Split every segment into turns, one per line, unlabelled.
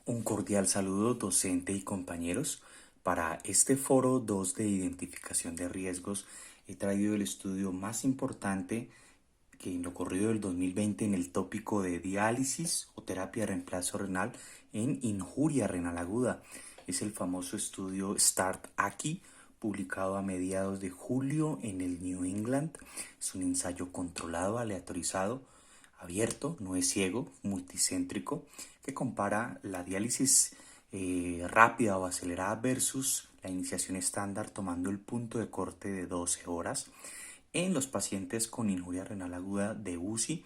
Un cordial saludo docente y compañeros. Para este foro 2 de identificación de riesgos he traído el estudio más importante que en lo corrido del 2020 en el tópico de diálisis o terapia de reemplazo renal en injuria renal aguda. Es el famoso estudio START-AKI, publicado a mediados de julio en el New England. Es un ensayo controlado, aleatorizado, abierto, no es ciego, multicéntrico, que compara la diálisis rápida o acelerada versus la iniciación estándar tomando el punto de corte de 12 horas en los pacientes con injuria renal aguda de UCI,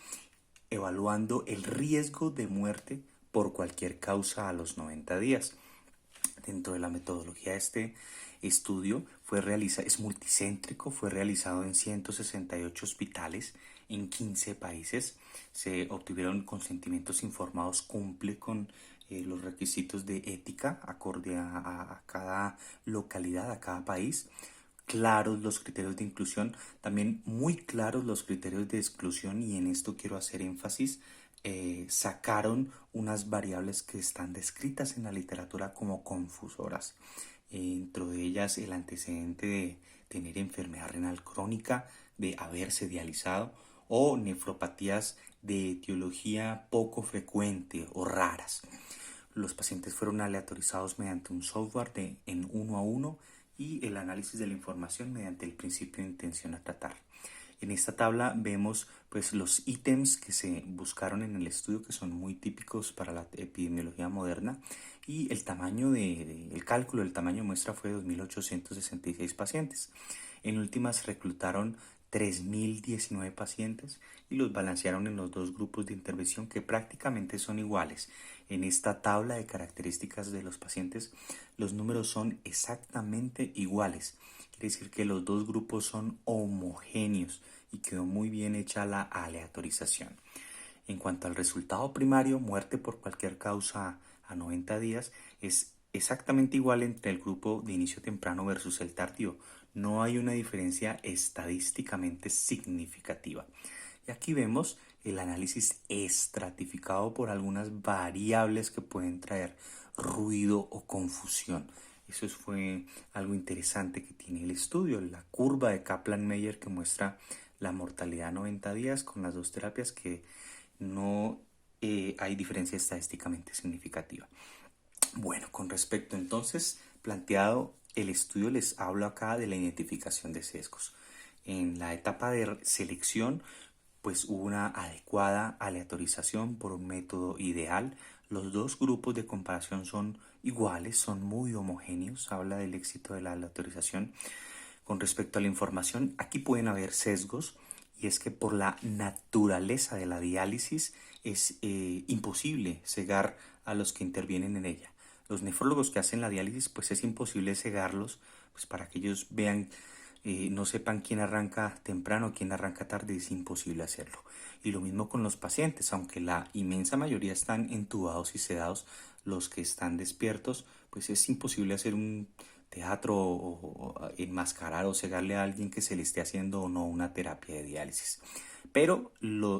evaluando el riesgo de muerte por cualquier causa a los 90 días. Dentro de la metodología de este estudio es multicéntrico, fue realizado en 168 hospitales en 15 países. Se obtuvieron consentimientos informados, cumple con los requisitos de ética acorde a cada localidad, a cada país. Claros los criterios de inclusión, también muy claros los criterios de exclusión, y en esto quiero hacer énfasis. Sacaron unas variables que están descritas en la literatura como confusoras, dentro de ellas el antecedente de tener enfermedad renal crónica, de haberse dializado o nefropatías de etiología poco frecuente o raras. Los pacientes fueron aleatorizados mediante un software en 1 a 1 y el análisis de la información mediante el principio de intención a tratar. En esta tabla vemos pues los ítems que se buscaron en el estudio, que son muy típicos para la epidemiología moderna, y el tamaño el cálculo del tamaño de muestra fue de 2.866 pacientes. En últimas reclutaron 3.019 pacientes y los balancearon en los dos grupos de intervención que prácticamente son iguales. En esta tabla de características de los pacientes los números son exactamente iguales. Quiere decir que los dos grupos son homogéneos y quedó muy bien hecha la aleatorización. En cuanto al resultado primario, muerte por cualquier causa a 90 días, es exactamente igual entre el grupo de inicio temprano versus el tardío. No hay una diferencia estadísticamente significativa. Y aquí vemos el análisis estratificado por algunas variables que pueden traer ruido o confusión. Eso fue algo interesante que tiene el estudio, la curva de Kaplan-Meier que muestra la mortalidad a 90 días con las dos terapias, que no hay diferencia estadísticamente significativa. Bueno, con respecto entonces planteado el estudio, les hablo acá de la identificación de sesgos. En la etapa de selección, pues hubo una adecuada aleatorización por un método ideal. Los dos grupos de comparación son iguales, son muy homogéneos. Habla del éxito de la aleatorización. Con respecto a la información, aquí pueden haber sesgos, y es que por la naturaleza de la diálisis es imposible cegar a los que intervienen en ella. Los nefrólogos que hacen la diálisis, pues es imposible cegarlos, pues para que ellos vean, no sepan quién arranca temprano, quién arranca tarde, es imposible hacerlo. Y lo mismo con los pacientes, aunque la inmensa mayoría están entubados y sedados, los que están despiertos, pues es imposible hacer un teatro o enmascarar o cegarle a alguien que se le esté haciendo o no una terapia de diálisis. Pero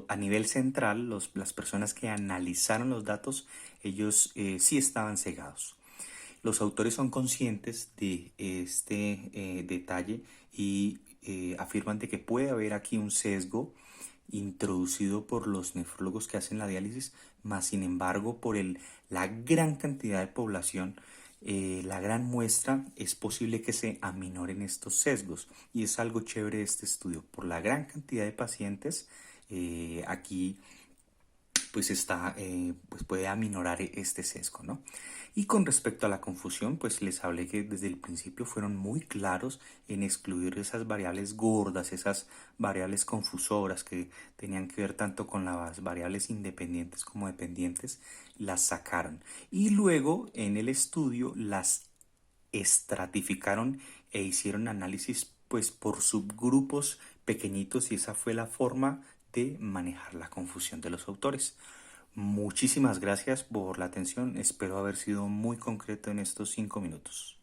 a nivel central, las personas que analizaron los datos, ellos sí estaban cegados. Los autores son conscientes de este detalle y afirman de que puede haber aquí un sesgo introducido por los nefrólogos que hacen la diálisis, más sin embargo por la gran cantidad de población, la gran muestra, es posible que se aminoren estos sesgos, y es algo chévere de este estudio. Por la gran cantidad de pacientes, aquí pues puede aminorar este sesgo, ¿no? Y con respecto a la confusión, pues les hablé que desde el principio fueron muy claros en excluir esas variables gordas, esas variables confusoras que tenían que ver tanto con las variables independientes como dependientes, las sacaron. Y luego en el estudio las estratificaron e hicieron análisis pues por subgrupos pequeñitos, y esa fue la forma de manejar la confusión de los autores. Muchísimas gracias por la atención, espero haber sido muy concreto en estos 5 minutos.